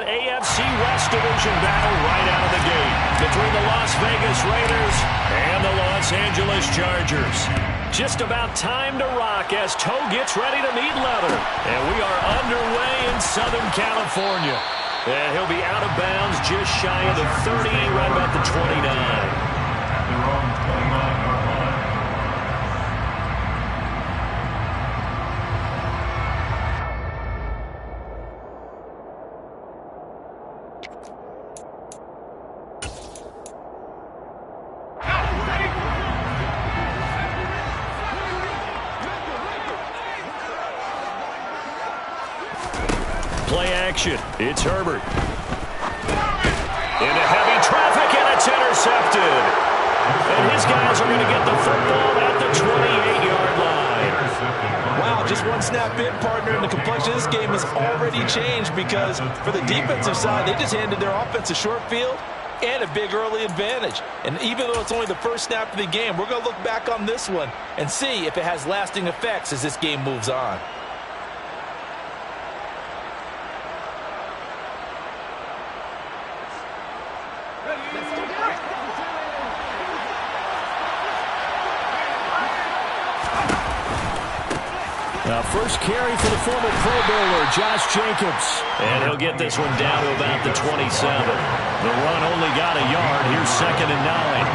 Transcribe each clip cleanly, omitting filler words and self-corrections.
AFC West Division battle right out of the gate between the Las Vegas Raiders and the Los Angeles Chargers. Just about time to rock as Toe gets ready to meet leather. And we are underway in Southern California. And he'll be out of bounds just shy of the 30, right about the 29. Play action. It's Herbert. Into heavy traffic, and it's intercepted. And his guys are going to get the football at the 28-yard line. Wow, just one snap in, partner, and the complexion of this game has already changed because for the defensive side, they just handed their offense a short field and a big early advantage. And even though it's only the first snap of the game, we're going to look back on this one and see if it has lasting effects as this game moves on. First carry for the former Pro Bowler, Josh Jacobs. And he'll get this one down to about the 27. The run only got a yard. Here's 2nd and 9.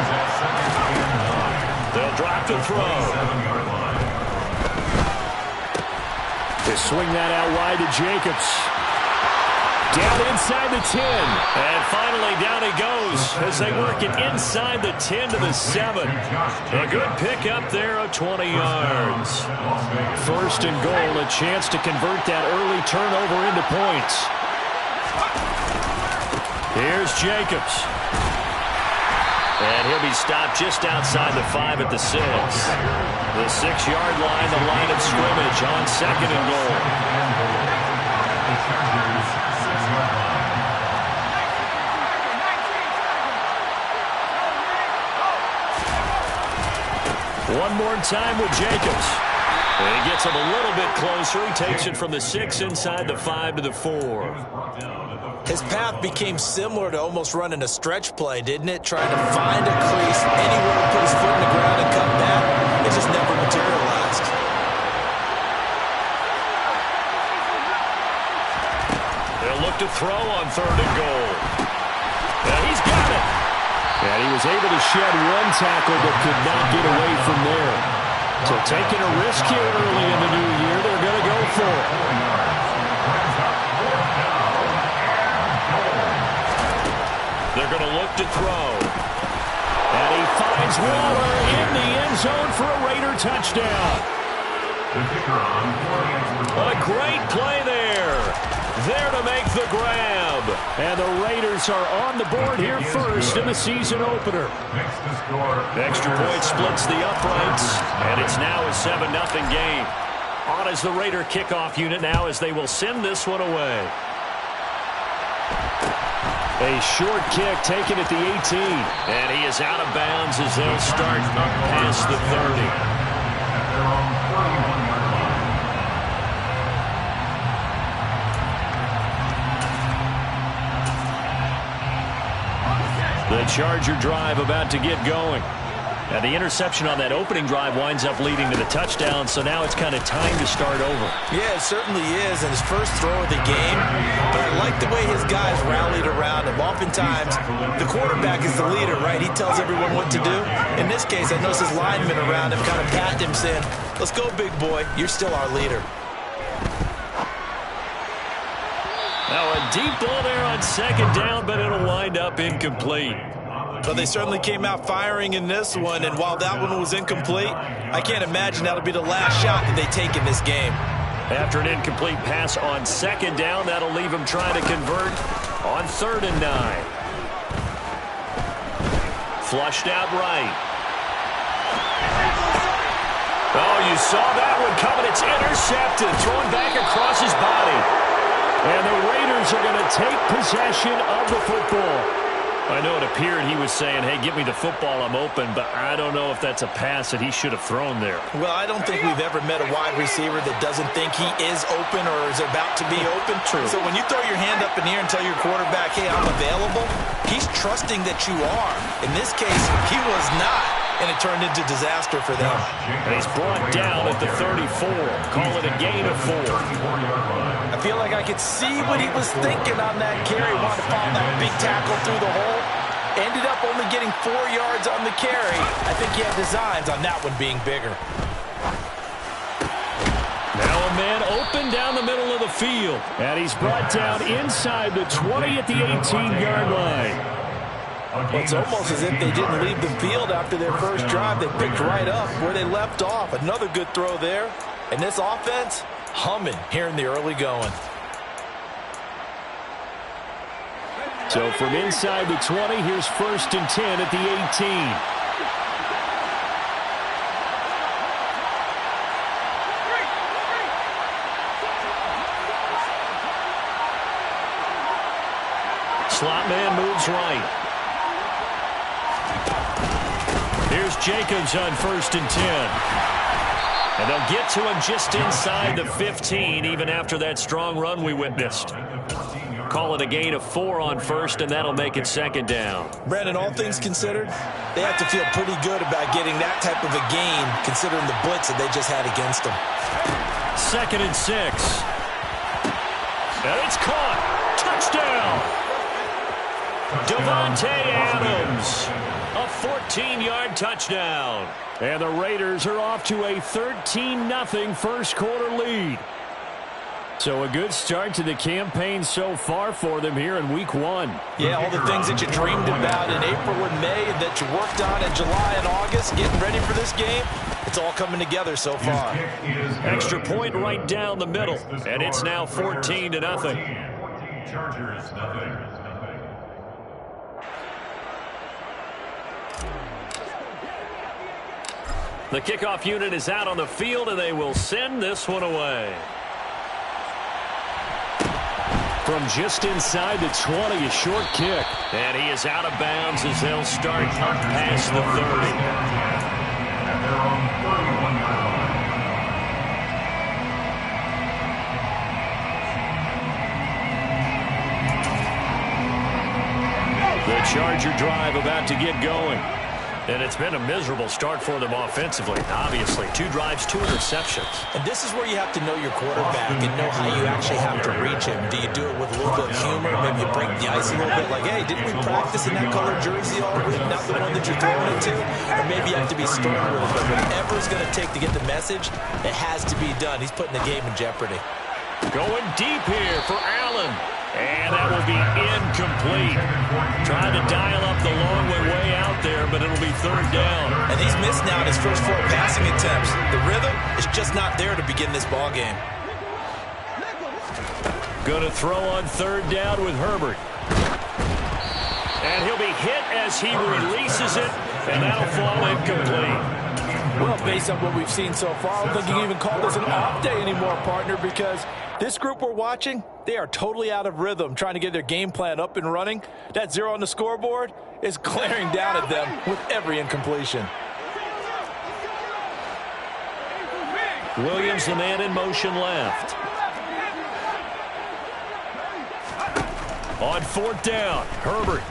They'll drop the throw. They swing that out wide to Jacobs. Down inside the 10. And finally down he goes as they work it inside the 10 to the 7. A good pickup there of 20 yards. 1st and goal, a chance to convert that early turnover into points. Here's Jacobs. And he'll be stopped just outside the 5 at the 6. The 6-yard line, the line of scrimmage on 2nd and goal. One more time with Jacobs. And he gets him a little bit closer. He takes it from the 6 inside the 5 to the 4. His path became similar to almost running a stretch play, didn't it? Trying to find a crease, anywhere to put his foot in the ground and cut back. It just never materialized. They'll look to throw on 3rd and goal. And he's got it. And he was able to shed one tackle but could not get away from there. So taking a risk here early in the new year, they're going to go for it. They're going to look to throw. And he finds Waller in the end zone for a Raider touchdown. A great play there. There to make the grab. And the Raiders are on the board here first in the season opener. Extra point splits the uprights, and it's now a 7-0 game. On as the Raider kickoff unit now as they will send this one away. A short kick taken at the 18. And he is out of bounds as they'll start past the 30. The Charger drive about to get going. And the interception on that opening drive winds up leading to the touchdown, so now it's kind of time to start over. Yeah, it certainly is, and his first throw of the game. But I like the way his guys rallied around him. Oftentimes, the quarterback is the leader, right? He tells everyone what to do. In this case, I noticed his linemen around him kind of patting him, saying, "Let's go, big boy. You're still our leader." Now a deep ball there on 2nd down, but it'll wind up incomplete. But they certainly came out firing in this one, and while that one was incomplete, I can't imagine that'll be the last shot that they take in this game. After an incomplete pass on 2nd down, that'll leave him trying to convert on 3rd and 9. Flushed out right. Oh, you saw that one coming. It's intercepted, thrown back across his body. And the Raiders are going to take possession of the football. I know it appeared he was saying, hey, give me the football, I'm open, but I don't know if that's a pass that he should have thrown there. Well, I don't think we've ever met a wide receiver that doesn't think he is open or is about to be open. True. So when you throw your hand up in the air and tell your quarterback, hey, I'm available, he's trusting that you are. In this case, he was not, and it turned into disaster for them. And he's brought down at the 34. Call it a gain of 4. I feel like I could see what he was thinking on that carry. Wanted to follow that big tackle through the hole. Ended up only getting 4 yards on the carry. I think he had designs on that one being bigger. Now a man open down the middle of the field. And he's brought down inside the 20 at the 18-yard line. Well, it's almost as if they didn't leave the field after their first drive. They picked right up where they left off. Another good throw there. And this offense, humming here in the early going. So from inside the 20, here's 1st and 10 at the 18. Slot man moves right. Here's Jacobs on 1st and 10. And they'll get to him just inside the 15, even after that strong run we witnessed. Call it a gain of 4 on 1st, and that'll make it 2nd down. Brandon, all things considered, they have to feel pretty good about getting that type of a gain, considering the blitz that they just had against them. 2nd and 6. And it's caught. Touchdown. Davante Adams. A 14-yard touchdown. And the Raiders are off to a 13-0 first quarter lead. So a good start to the campaign so far for them here in week 1. Yeah, all the things that you dreamed about in April and May and that you worked on in July and August, getting ready for this game, it's all coming together so far. Extra point right down the middle, and it's now 14-0. The kickoff unit is out on the field, and they will send this one away. From just inside the 20, a short kick. And he is out of bounds as they'll start up past the 30. The Charger drive about to get going. And it's been a miserable start for them offensively. Obviously, 2 drives, 2 interceptions. And this is where you have to know your quarterback and know how you actually have to reach him. Do you do it with a little bit of humor? Maybe you break the ice a little bit like, hey, didn't we practice in that colored jersey all week, not the one that you're throwing it to? Or maybe you have to be stern with it. But whatever it's going to take to get the message, it has to be done. He's putting the game in jeopardy. Going deep here for Allen. And that will be incomplete. Trying to dial up the long way out there, but it'll be 3rd down. And he's missed now his first 4 passing attempts. The rhythm is just not there to begin this ball game. Going to throw on 3rd down with Herbert. And he'll be hit as he releases it, and that'll fall incomplete. Well, based on what we've seen so far, I don't think you can even call this an off day anymore, partner, because this group we're watching, they are totally out of rhythm, trying to get their game plan up and running. That 0 on the scoreboard is glaring down at them with every incompletion. Williams, the man in motion left. On 4th down, Herbert.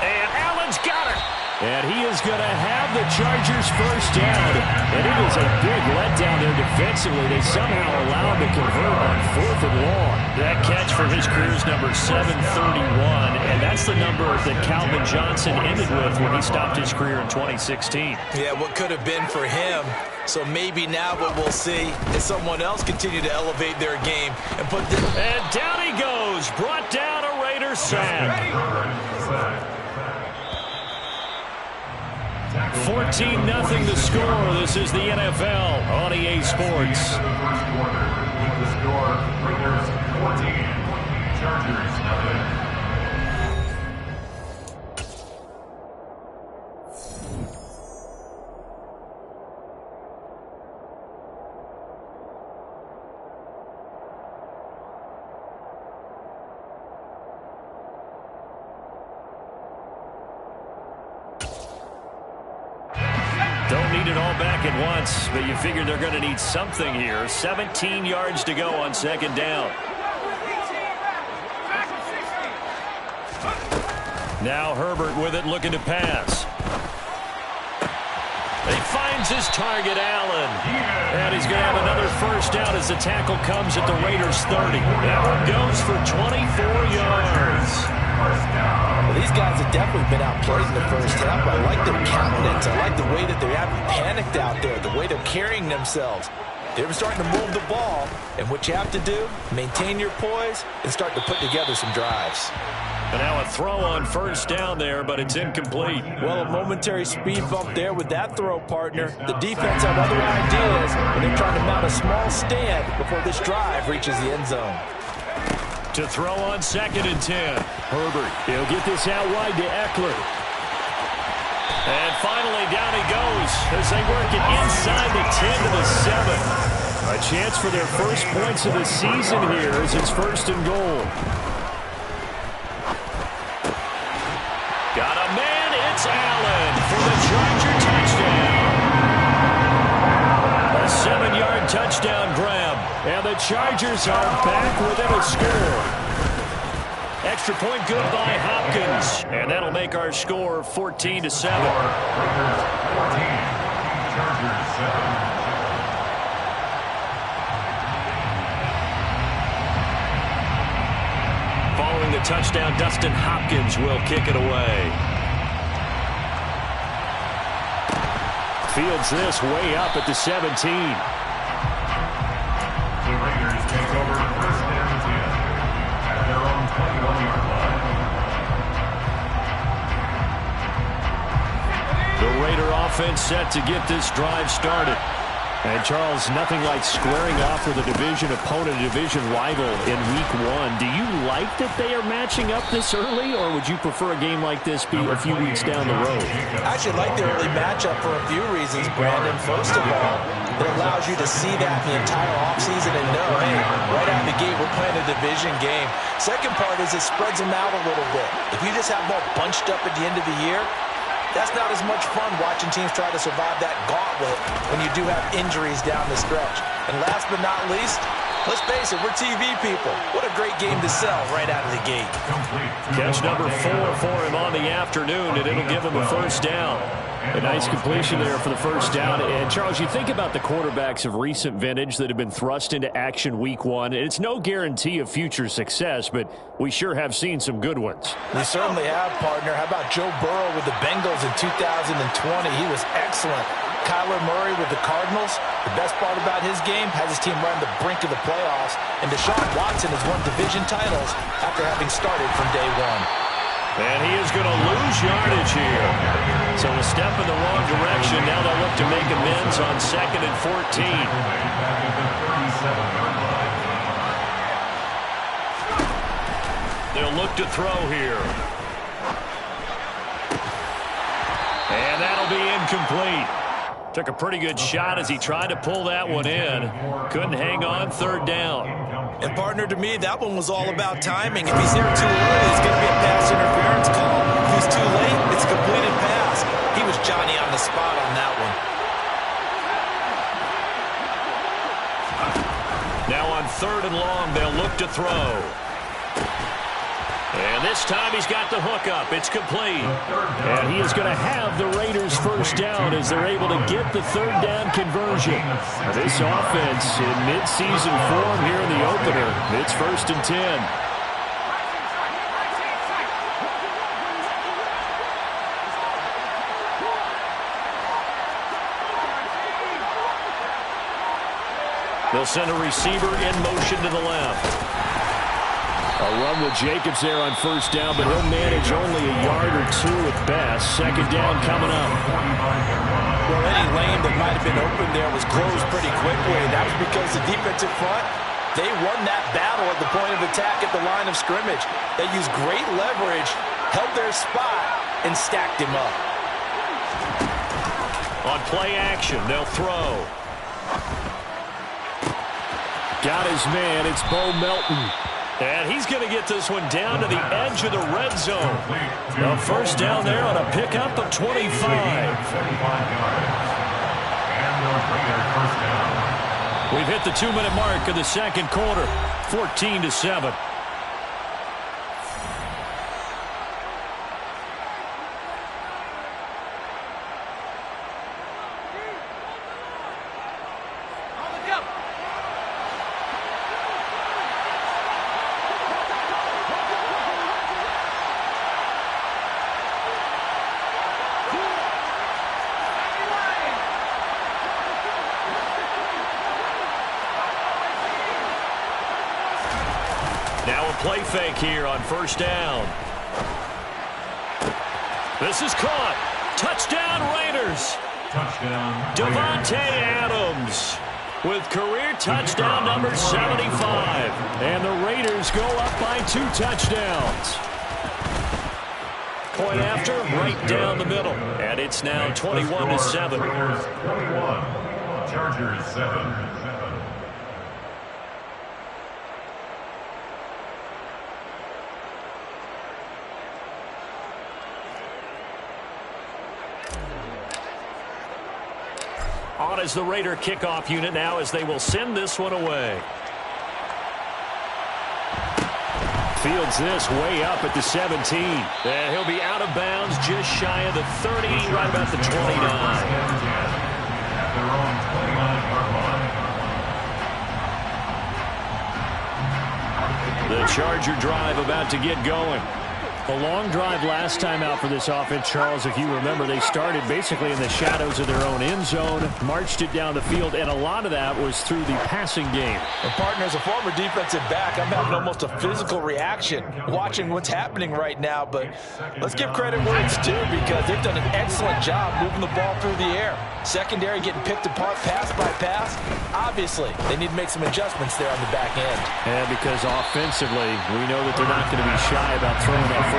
And Allen's got it. And he is going to have the Chargers first down. And it is a big letdown there defensively. They somehow allowed to convert on 4th and long. That catch for his career's number 731. And that's the number that Calvin Johnson ended with when he stopped his career in 2016. Yeah, what could have been for him. So maybe now what we'll see is someone else continue to elevate their game. And down he goes. Brought down a Raiders sack. 14-0 the score. This is the NFL on EA Sports. Don't need it all back at once, but you figure they're going to need something here. 17 yards to go on second down. Now Herbert with it, looking to pass. He finds his target, Allen. And he's going to have another first down as the tackle comes at the Raiders' 30. That one goes for 24 yards. Well, these guys have definitely been outplayed in the first half. I like their countenance. I like the way that they haven't panicked out there, the way they're carrying themselves. They're starting to move the ball, and what you have to do, maintain your poise and start to put together some drives. And now a throw on first down there, but it's incomplete. Well, a momentary speed bump there with that throw, partner. The defense have other ideas, and they're trying to mount a small stand before this drive reaches the end zone. To throw on 2nd and 10. Herbert, he'll get this out wide to Eckler. And finally down he goes as they work it inside the 10 to the 7. A chance for their first points of the season here as it's 1st and goal. Got a man, it's Allen for the Charger touchdown. A 7-yard touchdown grab, and the Chargers are back within a score. Extra point good by Hopkins, and that'll make our score 14 to 7. Following the touchdown, Dustin Hopkins will kick it away. Fields this way up at the 17. The Raiders take over 1st and 10 at their own 21-yard line. The Raider offense set to get this drive started. And, Charles, nothing like squaring off with a division opponent, a division rival in Week 1. Do you like that they are matching up this early, or would you prefer a game like this be a few weeks down the road? I actually like the early matchup for a few reasons, Brandon. First of all, it allows you to see that the entire offseason and know, hey, right out of the gate, we're playing a division game. Second part is it spreads them out a little bit. If you just have them all bunched up at the end of the year, that's not as much fun watching teams try to survive that gauntlet when you do have injuries down the stretch. And last but not least, let's face it, we're TV people. What a great game to sell right out of the gate. Catch number 4 for him on the afternoon, and it'll give him a first down. A nice completion there for the first down. And, Charles, you think about the quarterbacks of recent vintage that have been thrust into action Week 1. It's no guarantee of future success, but we sure have seen some good ones. We certainly have, partner. How about Joe Burrow with the Bengals in 2020? He was excellent. Kyler Murray with the Cardinals. The best part about his game has his team right on the brink of the playoffs. And Deshaun Watson has won division titles after having started from day one. And he is going to lose yardage here. So a step in the wrong direction. Now they'll look to make amends on 2nd and 14. They'll look to throw here. And that'll be incomplete. Took a pretty good shot as he tried to pull that one in. Couldn't hang on, 3rd down. And, partner, to me, that one was all about timing. If he's there too early, it's going to be a pass interference call. If he's too late, it's a completed pass. He was Johnny on the spot on that one. Now on 3rd and long, they'll look to throw. And this time he's got the hook up. It's complete. And he is going to have the Raiders first down as they're able to get the 3rd down conversion. This offense in midseason form here in the opener. It's 1st and 10. They'll send a receiver in motion to the left. A run with Jacobs there on first down, but he'll manage only a yard or 2 at best. 2nd down coming up. Well, any lane that might have been open there was closed pretty quickly. That was because the defensive front, they won that battle at the point of attack at the line of scrimmage. They used great leverage, held their spot, and stacked him up. On play action, they'll throw. Got his man. It's Bo Melton. And he's going to get this one down to the edge of the red zone. A first down there on a pickup of 25. Raiders first down. We've hit the 2-minute mark of the second quarter, 14-7. Now a play fake here on first down. This is caught. Touchdown Raiders. Touchdown. Davante Adams with career touchdown number 75. And the Raiders go up by 2 touchdowns. Point after, right down the middle. And it's now 21-7. Raiders 21. Chargers 7. On as the Raider kickoff unit now as they will send this one away. Fields this way up at the 17. And he'll be out of bounds just shy of the 30, right about the 29. At their own 29-yard line. The Charger drive about to get going. A long drive last time out for this offense, Charles. If you remember, they started basically in the shadows of their own end zone, marched it down the field, and a lot of that was through the passing game. And partner, as a former defensive back, I'm having almost a physical reaction watching what's happening right now. But let's give credit where it's due, because they've done an excellent job moving the ball through the air. Secondary getting picked apart pass by pass. Obviously, they need to make some adjustments there on the back end. And because offensively, we know that they're not going to be shy about throwing that football.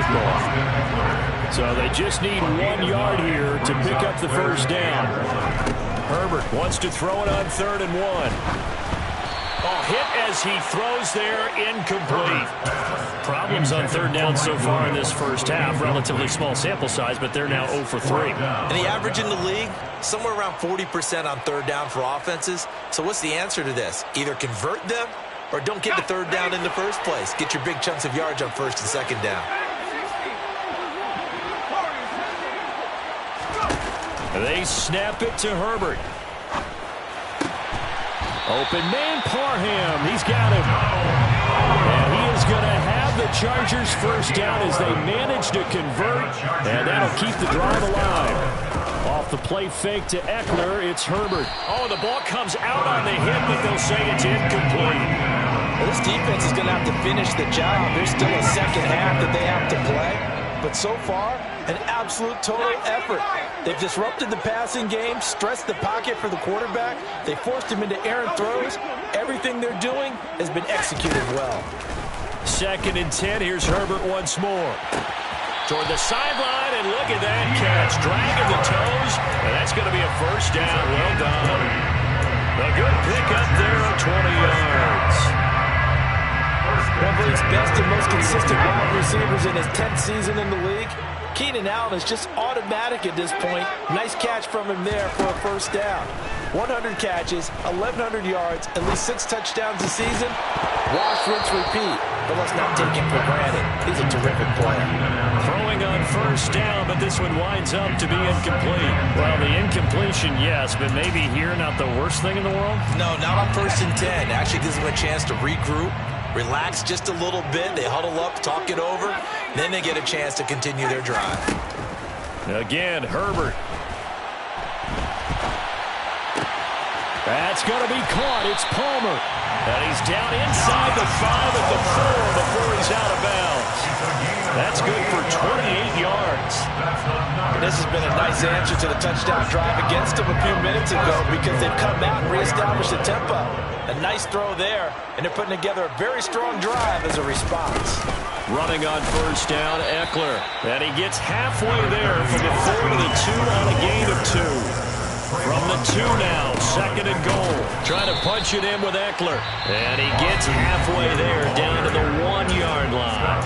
So they just need 1 yard here to pick up the first down. Herbert wants to throw it on 3rd and 1. Oh, hit as he throws there, incomplete. Problems on 3rd down so far in this first half. Relatively small sample size, but they're now 0 for 3. And the average in the league, somewhere around 40% on 3rd down for offenses. So what's the answer to this? Either convert them or don't get the 3rd down in the first place. Get your big chunks of yards on 1st and 2nd down. They snap it to Herbert. Open man, Parham. He's got him. And he is going to have the Chargers first down as they manage to convert. And that'll keep the drive alive. Off the play fake to Eckler, it's Herbert. Oh, the ball comes out on the hit, but they'll say it's incomplete. Well, this defense is going to have to finish the job. There's still a second half that they have to play. But so far, an absolute total effort. They've disrupted the passing game, stressed the pocket for the quarterback. They forced him into errant throws. Everything they're doing has been executed well. 2nd and 10. Here's Herbert once more. Toward the sideline, and look at that catch. Dragging the toes, and that's going to be a first down. Well done. A good pickup there of 20 yards. One of the league's best and most consistent wide receivers in his 10th season in the league. Keenan Allen is just automatic at this point. Nice catch from him there for a first down. 100 catches, 1,100 yards, at least 6 touchdowns a season. Wash, rinse, repeat. But let's not take him for granted. He's a terrific player. Throwing on first down, but this one winds up to be incomplete. Well, the incompletion, yes, but maybe here not the worst thing in the world? No, not on 1st and 10. Actually gives them a chance to regroup, relax just a little bit. They huddle up, talk it over. Then they get a chance to continue their drive. Again, Herbert. That's going to be caught. It's Palmer. And he's down inside the 5 at the 4 before he's out of bounds. That's good for 28 yards. And this has been a nice answer to the touchdown drive against them a few minutes ago, because they've come out and reestablished the tempo. A nice throw there, and they're putting together a very strong drive as a response. Running on first down, Eckler. And he gets halfway there from the 4 to the 2 on a gain of 2. From the 2 now, 2nd and goal. Trying to punch it in with Eckler. And he gets halfway there, down to the 1 yard line.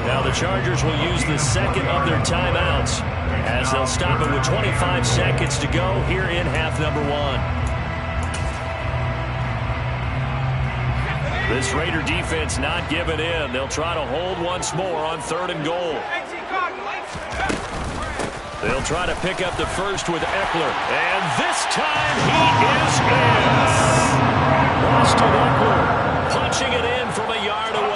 Now the Chargers will use the second of their timeouts as they'll stop it with 25 seconds to go here in half number 1. This Raider defense not giving in. They'll try to hold once more on 3rd and goal. They'll try to pick up the first with Eckler. And this time he is in. Austin Eckler punching it in from a yard away.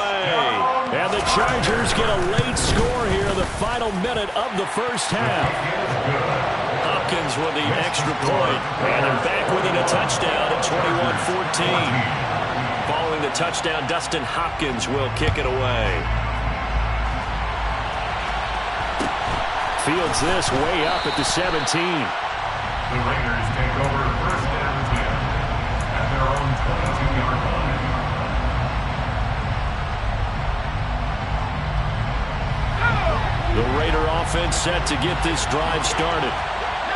And the Chargers get a late score here in the final minute of the first half. Hopkins with the extra point. And they're back within a touchdown at 21-14. Following the touchdown, Dustin Hopkins will kick it away. Fields this way up at the 17. The Raiders take over 1st and 10 at their own 22-yard line. The Raider offense set to get this drive started.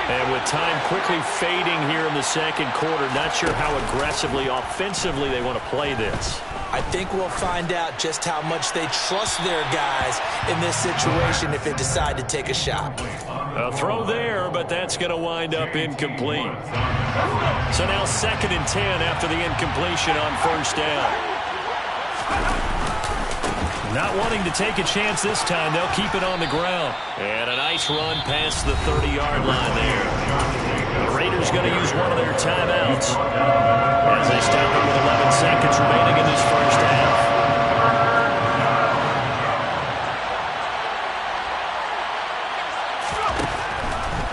And with time quickly fading here in the second quarter, not sure how aggressively, offensively they want to play this. I think we'll find out just how much they trust their guys in this situation if they decide to take a shot. A throw there, but that's going to wind up incomplete. So now 2nd and 10 after the incompletion on 1st down. Not wanting to take a chance this time, they'll keep it on the ground. And a nice run past the 30-yard line there. The Raiders going to use one of their timeouts as they stop it with 11 seconds remaining in this first half.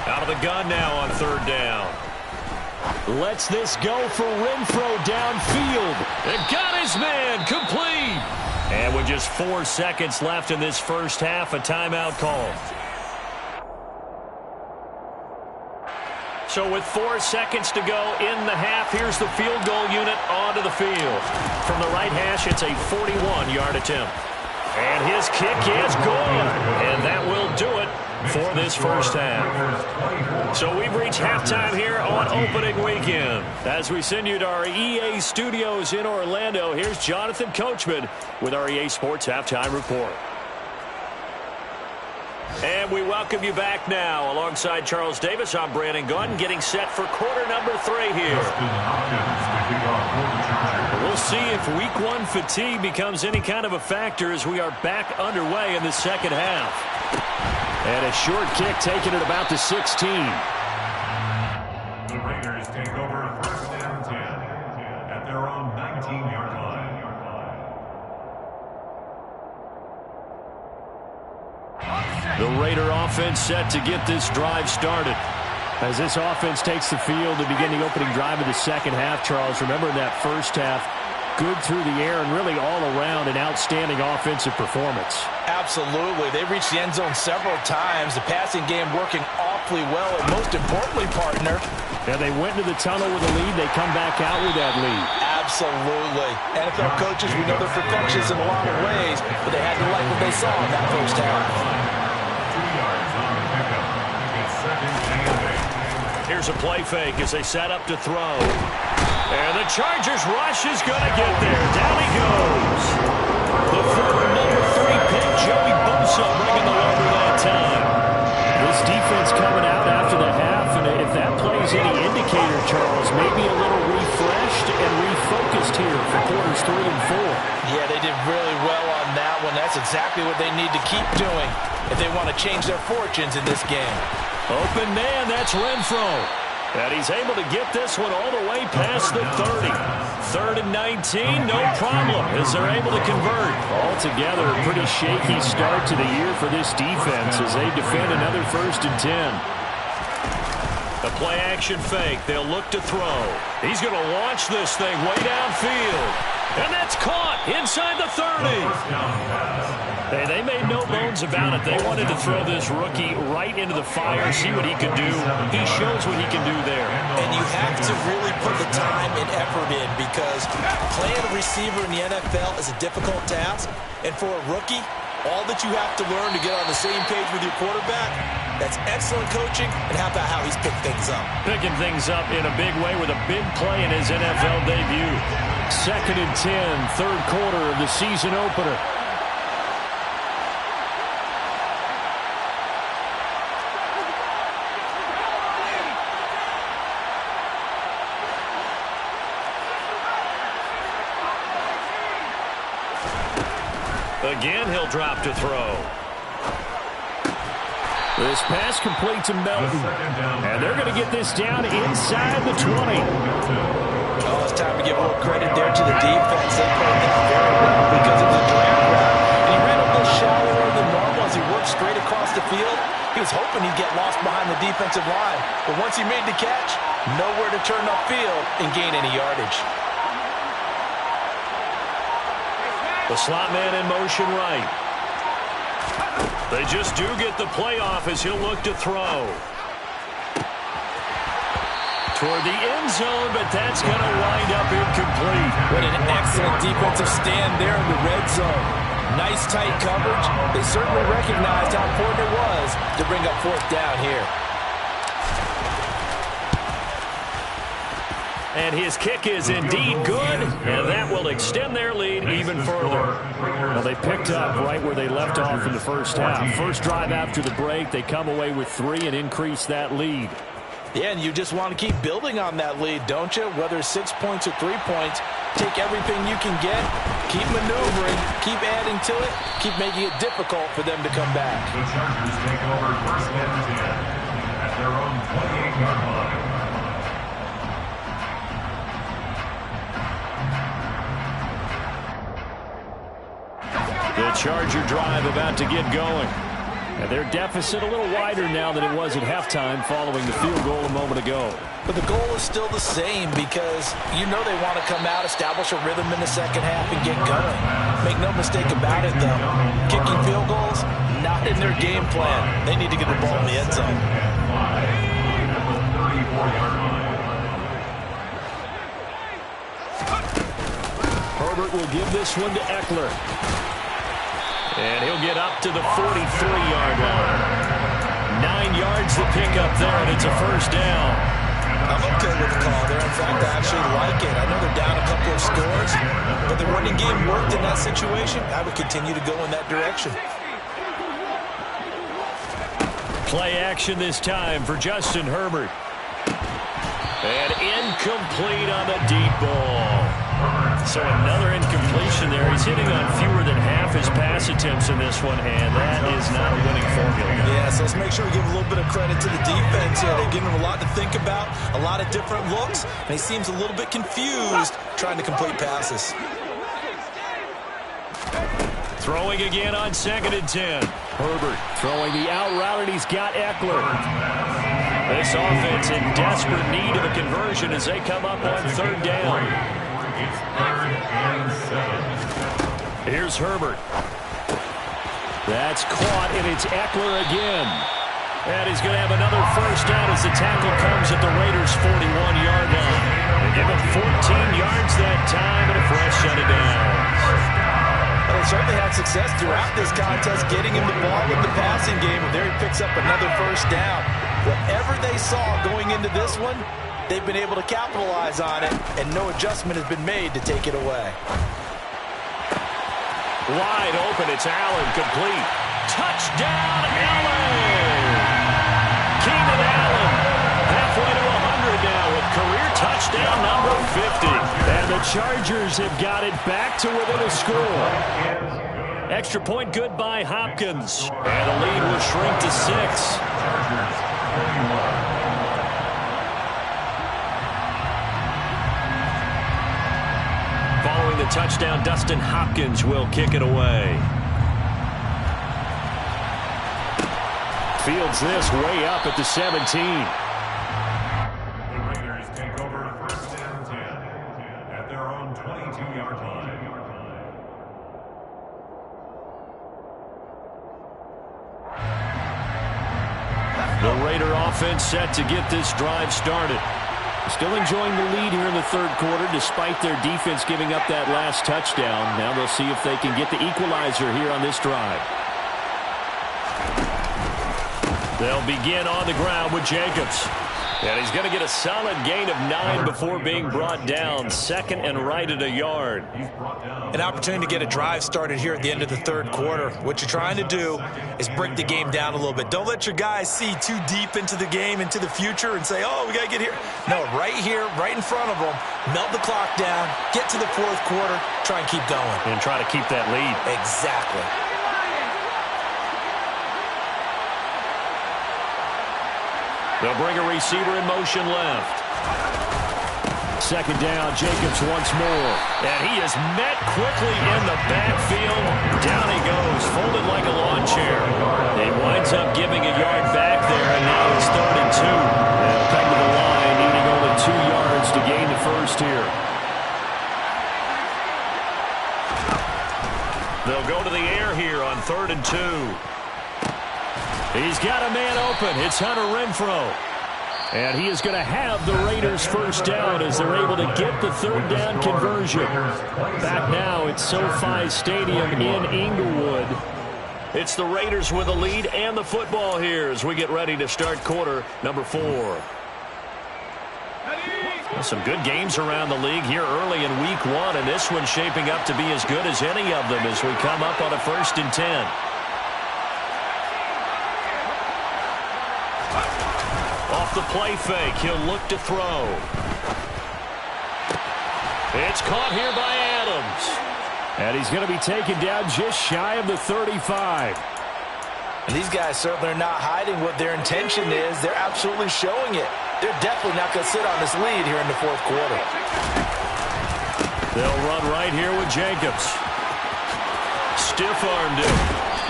Out of the gun now on 3rd down. Lets this go for Renfrow downfield. And got his man complete. And with just 4 seconds left in this first half, a timeout call. So with 4 seconds to go in the half, here's the field goal unit onto the field. From the right hash, it's a 41-yard attempt. And his kick is good. And that will do it for this first half. So we've reached halftime here on opening weekend. As we send you to our EA studios in Orlando, here's Jonathan Coachman with our EA Sports Halftime Report. And we welcome you back now. Alongside Charles Davis, I'm Brandon Gunn, getting set for quarter number 3 here. We'll see if week 1 fatigue becomes any kind of a factor as we are back underway in the second half. And a short kick taken at about the 16. The Raiders take over 1st and 10 at their own 19-yard line. The Raider offense set to get this drive started. As this offense takes the field to begin the opening drive of the second half, Charles, remember in that first half, good through the air and really all around an outstanding offensive performance. Absolutely. They reached the end zone several times. The passing game working awfully well, and most importantly, partner. Yeah, they went into the tunnel with a lead. They come back out with that lead. Absolutely. NFL coaches, we know they're perfectionists in a lot of ways, but they had to like what they saw in that first half. 2 yards on the pickup. It's 2nd and 8. Here's a play fake as they set up to throw. And the Chargers rush is going to get there. Down he goes. The former number 3 pick, Joey Bosa, bringing the lumber that time. This defense coming out after the half, and if that plays any indicator, Charles, maybe a little refreshed and refocused here for quarters 3 and 4. Yeah, they did really well on that one. That's exactly what they need to keep doing if they want to change their fortunes in this game. Open man, that's Renfrow. And he's able to get this one all the way past the 30. 3rd and 19, no problem, as they're able to convert. Altogether, a pretty shaky start to the year for this defense as they defend another 1st and 10. The play action fake. They'll look to throw. He's going to launch this thing way downfield. And that's caught inside the 30. Hey, they made no bones about it. They wanted to throw this rookie right into the fire, see what he could do. He shows what he can do there. And you have to really put the time and effort in because playing a receiver in the NFL is a difficult task. And for a rookie, all that you have to learn to get on the same page with your quarterback, that's excellent coaching. And how about how he's picked things up? Picking things up in a big way with a big play in his NFL debut. 2nd and 10, 3rd quarter of the season opener. Again, he'll drop to throw. This pass complete to Melton. And they're going to get this down inside the 20. Oh, it's time to give a little credit there to the defense. They played that very well because of the drag route. And he ran a little shallower than normal as he worked straight across the field. He was hoping he'd get lost behind the defensive line. But once he made the catch, nowhere to turn upfield and gain any yardage. The slot man in motion right. They just do get the play off as he'll look to throw. Toward the end zone, but that's going to wind up incomplete. What an excellent defensive stand there in the red zone. Nice tight coverage. They certainly recognized how important it was to bring up fourth down here. And his kick is indeed good, and that will extend their lead even further. Well, they picked up right where they left off in the first half. First drive after the break, they come away with 3 and increase that lead. Yeah, and you just want to keep building on that lead, don't you? Whether it's 6 points or 3 points, take everything you can get, keep maneuvering, keep adding to it, keep making it difficult for them to come back. The Chargers take over first and 10 at their own 28-yard line. The Charger drive about to get going. And their deficit a little wider now than it was at halftime following the field goal a moment ago. But the goal is still the same because you know they want to come out, establish a rhythm in the second half, and get going. Make no mistake about it, though. Kicking field goals, not in their game plan. They need to get the ball in the end zone. Herbert will give this one to Eckler. And he'll get up to the 43-yard line. 9 yards to pick up there, and it's a first down. I'm okay with the call there. In fact, I actually like it. I know they're down a couple of scores, but the running game worked in that situation. I would continue to go in that direction. Play action this time for Justin Herbert. And incomplete on the deep ball. So another incompletion there. He's hitting on fewer than half his pass attempts in this one, and that is not a winning formula. Yeah, so let's make sure we give a little bit of credit to the defense here. They've given him a lot to think about, a lot of different looks, and he seems a little bit confused trying to complete passes. Throwing again on 2nd and 10. Herbert throwing the out route, and he's got Eckler. This offense in desperate need of a conversion as they come up on 3rd down. It's 3rd and 7. Here's Herbert. That's caught, and it's Eckler again. And he's going to have another first down as the tackle comes at the Raiders' 41-yard line. They give him 14 yards that time and a fresh set of downs. Well, they certainly had success throughout this contest getting him the ball in the passing game, and there he picks up another first down. Whatever they saw going into this one, they've been able to capitalize on it, and no adjustment has been made to take it away. Wide open, it's Allen, complete. Touchdown, Allen! Keenan Allen, halfway to 100 now with career touchdown number 50. And the Chargers have got it back to within a score. Extra point good by Hopkins. And the lead will shrink to 6. Following the touchdown, Dustin Hopkins will kick it away. Fields this way up at the 17. The Raiders take over first and 10 at their own 22-yard line. The Raider offense set to get this drive started. Still enjoying the lead here in the 3rd quarter despite their defense giving up that last touchdown. Now they'll see if they can get the equalizer here on this drive. They'll begin on the ground with Jacobs. And he's going to get a solid gain of 9 before being brought down. Second and right at a yard. An opportunity to get a drive started here at the end of the third quarter. What you're trying to do is break the game down a little bit. Don't let your guys see too deep into the game, into the future, and say, oh, we got to get here. No, right here, right in front of them, melt the clock down, get to the fourth quarter, try and keep going. And try to keep that lead. Exactly. They'll bring a receiver in motion left. Second down, Jacobs once more. And he is met quickly in the backfield. Down he goes, folded like a lawn chair. He winds up giving a yard back there, and now it's 3rd and 2. They'll come to the line, needing only 2 yards to gain the first here. They'll go to the air here on 3rd and 2. He's got a man open. It's Hunter Renfrow. And he is going to have the Raiders first down as they're able to get the third down conversion. Back now at SoFi Stadium in Inglewood. It's the Raiders with the lead and the football here as we get ready to start quarter number 4. Well, some good games around the league here early in week 1, and this one's shaping up to be as good as any of them as we come up on a 1st and 10. Off the play fake, he'll look to throw. It's caught here by Adams. And he's going to be taken down just shy of the 35. And these guys certainly are not hiding what their intention is. They're absolutely showing it. They're definitely not going to sit on this lead here in the fourth quarter. They'll run right here with Jacobs. Stiff-armed him.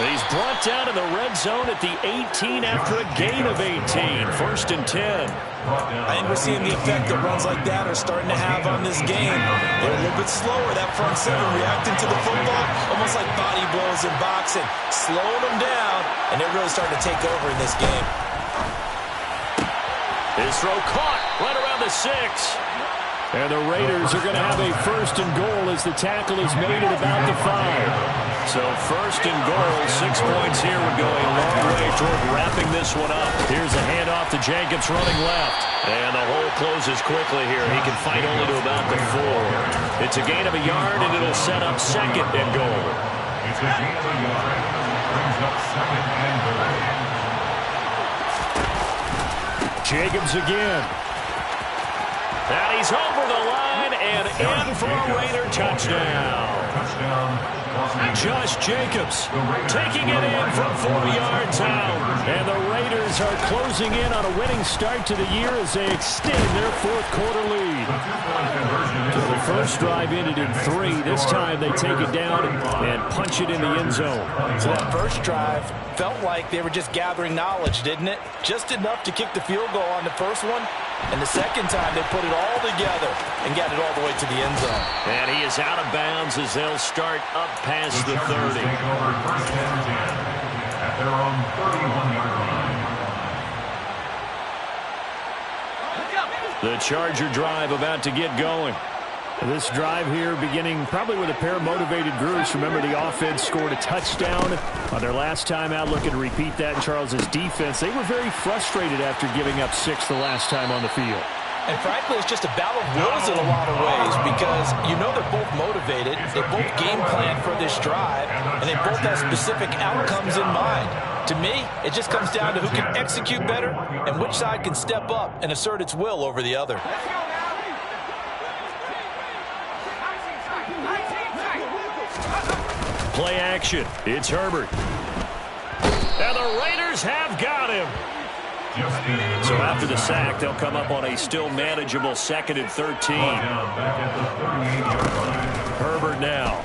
He's brought down in the red zone at the 18 after a gain of 18. 1st and 10. I think we're seeing the effect that runs like that are starting to have on this game. They're a little bit slower, that front seven, reacting to the football, almost like body blows in boxing, slowing them down, and they're really starting to take over in this game. His throw caught right around the 6. And the Raiders are going to have a 1st and goal as the tackle is made at about the 5. So 1st and goal, 6 points here would go a long way toward wrapping this one up. Here's a handoff to Jacobs running left. And the hole closes quickly here. He can fight only to about the 4. It's a gain of a yard, and it'll set up 2nd and goal. It's a gain of a yard. Brings up 2nd and goal. Jacobs again. And he's over the line and in for a Raider touchdown. Josh Jacobs taking it in from 4 yards out. And the Raiders are closing in on a winning start to the year as they extend their fourth quarter lead. So the first drive ended in 3. This time they take it down and punch it in the end zone. So that first drive felt like they were just gathering knowledge, didn't it? Just enough to kick the field goal on the first one. And the second time they put it all together and got it all the way to the end zone. And he is out of bounds as they'll start up past the 30. Take over 1st and 10 at their own 31-yard line. The Charger drive about to get going. This drive here beginning probably with a pair of motivated groups. Remember, the offense scored a touchdown on their last time out. Looking to repeat that in Charles's defense. They were very frustrated after giving up 6 the last time on the field. And frankly, it's just a battle of wills in a lot of ways because you know they're both motivated. They both game plan for this drive, and they both have specific outcomes in mind. To me, it just comes down to who can execute better and which side can step up and assert its will over the other. Play action. It's Herbert. And the Raiders have got him. So after the sack, they'll come up on a still manageable 2nd and 13. Herbert now.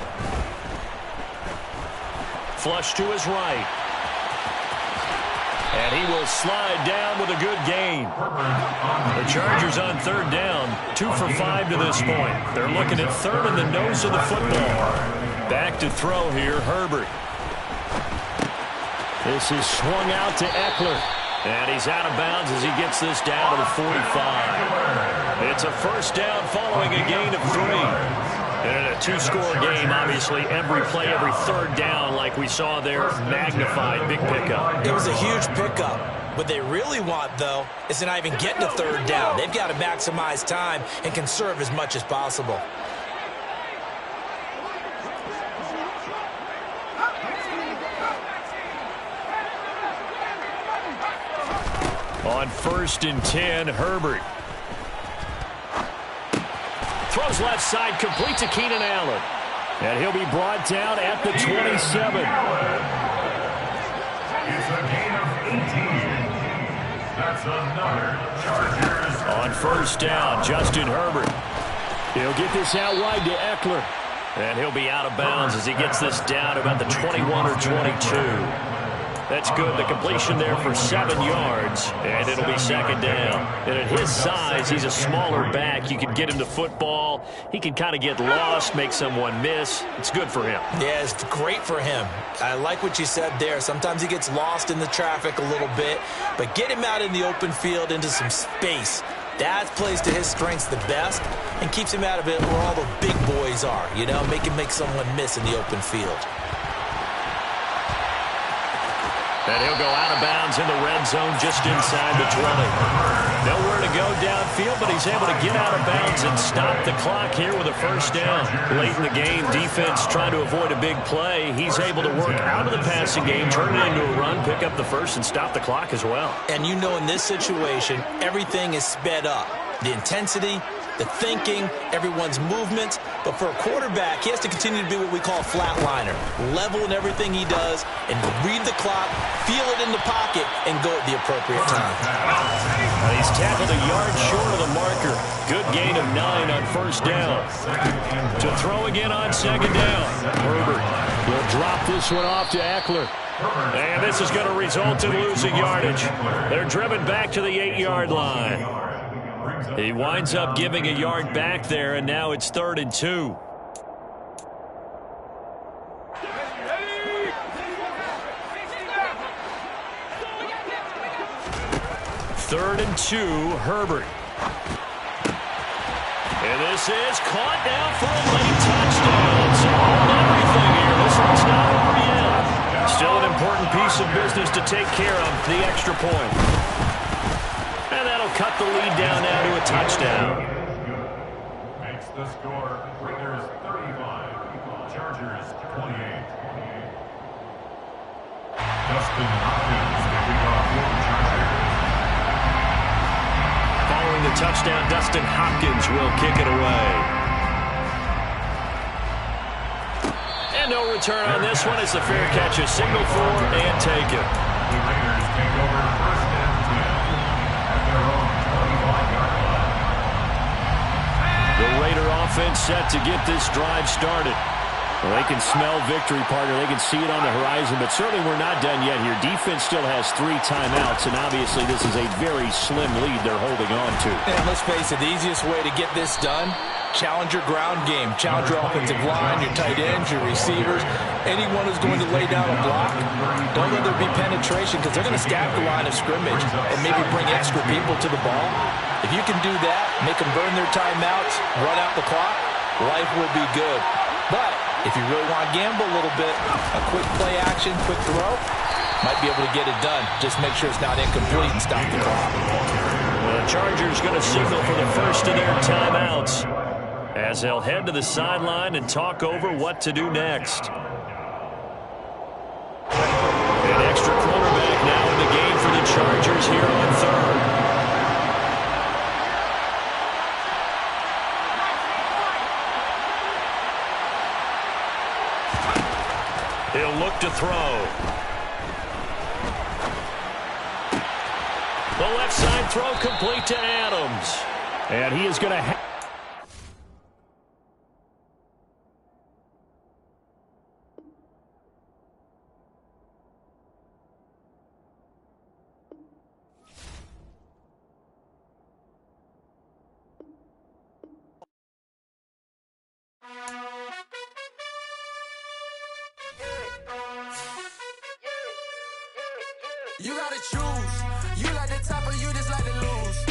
Flush to his right. And he will slide down with a good gain. The Chargers on 3rd down. 2 for 5 to this point. They're looking at 3rd in the nose of the football. Back to throw here, Herbert. This is swung out to Eckler. And he's out of bounds as he gets this down to the 45. It's a 1st down following a gain of 3. And in a 2-score game, obviously, every play, every 3rd down, like we saw there, magnified. Big pickup. It was a huge pickup. What they really want, though, is to not even get to third down. They've got to maximize time and conserve as much as possible. On 1st and 10, Herbert. Throws left side, complete to Keenan Allen. And he'll be brought down at the 27. It's a gain of 18. That's another Chargers. On 1st down, Justin Herbert. He'll get this out wide to Eckler. And he'll be out of bounds as he gets this down about the 21 or 22. That's good. The completion there for 7 yards, and it'll be 2nd down. And at his size, he's a smaller back. You can get him to football. He can kind of get lost, make someone miss. It's good for him. Yeah, it's great for him. I like what you said there. Sometimes he gets lost in the traffic a little bit, but get him out in the open field into some space. That plays to his strengths the best and keeps him out of it where all the big boys are, you know, make him make someone miss in the open field. And he'll go out of bounds in the red zone just inside the 20. Nowhere to go downfield, but he's able to get out of bounds and stop the clock here with a 1st down. Late in the game, defense trying to avoid a big play. He's able to work out of the passing game, turn it into a run, pick up the 1st, and stop the clock as well. And you know in this situation, everything is sped up. The intensity, the thinking, everyone's movements. But for a quarterback, he has to continue to be what we call a flatliner. Level in everything he does and read the clock, feel it in the pocket, and go at the appropriate time. He's tackled a yard short of the marker. Good gain of 9 on 1st down. To throw again on 2nd down. Herbert will drop this one off to Eckler. And this is going to result in losing yardage. They're driven back to the 8-yard line. He winds up giving a yard back there, and now it's 3rd and 2. Third and 2, Herbert. And this is caught now for a late touchdown. So hold everything here. This one's not over yet. Still an important piece of business to take care of, the extra point. And that'll cut the lead down now to a touchdown. Makes the score Raiders 35, Chargers 28. Dustin Hopkins kicking off for the Chargers. Following the touchdown, Dustin Hopkins will kick it away. And no return on this one. It's a fair catch, a signal for and take it. The Raiders take over 1st and 10 at their own 25-yard line. The Raider offense set to get this drive started. Well, they can smell victory, partner. They can see it on the horizon, but certainly we're not done yet here. Defense still has 3 timeouts, and obviously this is a very slim lead they're holding on to. And let's face it, the easiest way to get this done, challenge your ground game. Challenge your offensive line, your tight ends, your receivers, anyone who's going to lay down a block. Don't let there be penetration because they're going to stack the line of scrimmage and maybe bring extra people to the ball. If you can do that, make them burn their timeouts, run out the clock, life will be good. But if you really want to gamble a little bit, a quick play action, quick throw, might be able to get it done. Just make sure it's not incomplete and stop the clock. The Chargers going to signal for the first of their timeouts as they'll head to the sideline and talk over what to do next. An extra cornerback now in the game for the Chargers here on 3rd. He'll look to throw. The left side throw complete to Adams. And he is going to You gotta choose. You like the top or you just like to lose.